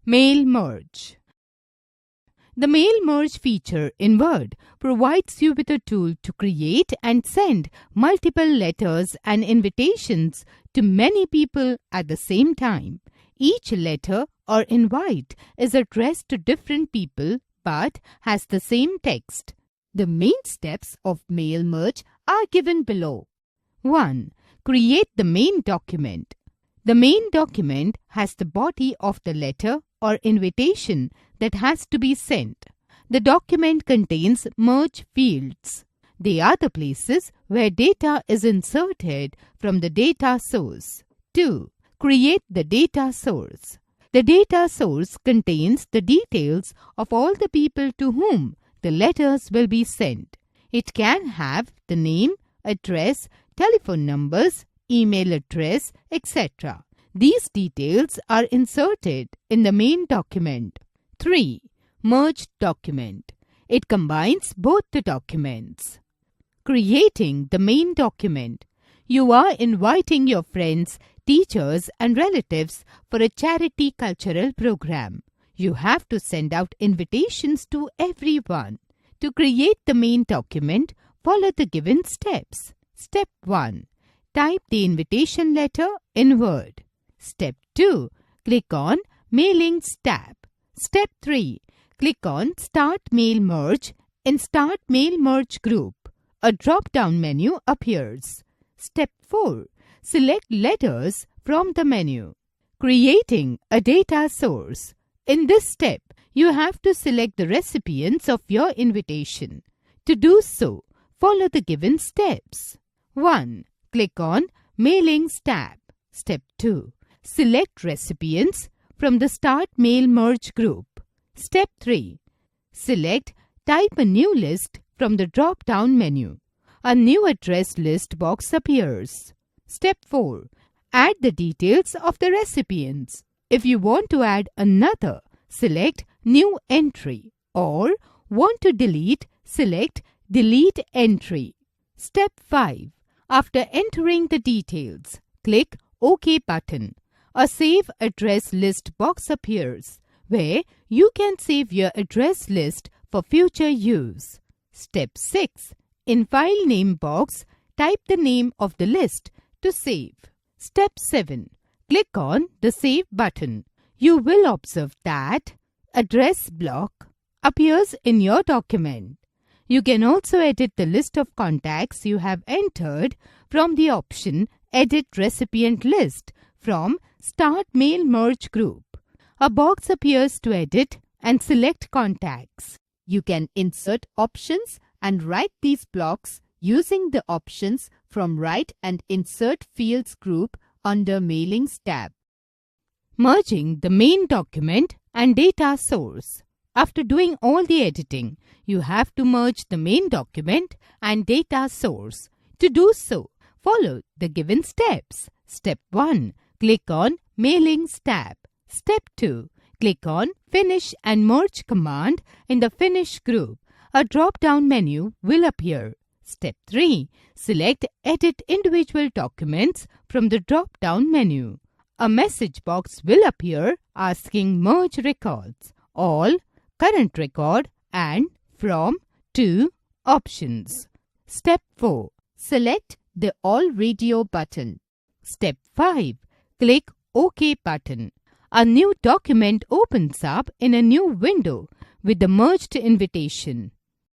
Mail merge. The mail merge feature in Word provides you with a tool to create and send multiple letters and invitations to many people at the same time. Each letter or invite is addressed to different people but has the same text. The main steps of mail merge are given below. 1. Create the main document. The main document has the body of the letter or invitation that has to be sent. The document contains merge fields. They are the places where data is inserted from the data source. 2. Create the data source. The data source contains the details of all the people to whom the letters will be sent. It can have the name, address, telephone numbers, email address, etc. These details are inserted in the main document. 3. Merge document. It combines both the documents. Creating the main document. You are inviting your friends, teachers and relatives for a charity cultural program. You have to send out invitations to everyone. To create the main document, follow the given steps. Step 1. Type the invitation letter in Word. Step 2. Click on Mailings tab. Step 3. Click on Start Mail Merge in Start Mail Merge group. A drop-down menu appears. Step 4. Select letters from the menu. Creating a data source. In this step, you have to select the recipients of your invitation. To do so, follow the given steps. 1. Click on Mailings tab. Step 2. Select recipients from the Start Mail Merge group. Step 3. Select Type a new list from the drop-down menu. A new address list box appears. Step 4. Add the details of the recipients. If you want to add another, select New Entry, or want to delete, select Delete Entry. Step 5. After entering the details, click OK button. A Save Address List box appears, where you can save your address list for future use. Step 6. In File Name box, type the name of the list to save. Step 7. Click on the Save button. You will observe that address block appears in your document. You can also edit the list of contacts you have entered from the option Edit Recipient List from Start Mail Merge group. A box appears to edit and select contacts. You can insert options and write these blocks using the options from Write and Insert Fields group under Mailings tab. Merging the main document and data source. After doing all the editing, you have to merge the main document and data source. To do so, follow the given steps. Step 1. Click on Mailings tab. Step 2. Click on Finish and Merge command in the Finish group. A drop-down menu will appear. Step 3. Select Edit Individual Documents from the drop-down menu. A message box will appear asking Merge Records, All, Current Record and From, To options. Step 4. Select the All Radio button. Step 5. Click OK button. A new document opens up in a new window with the merged invitation.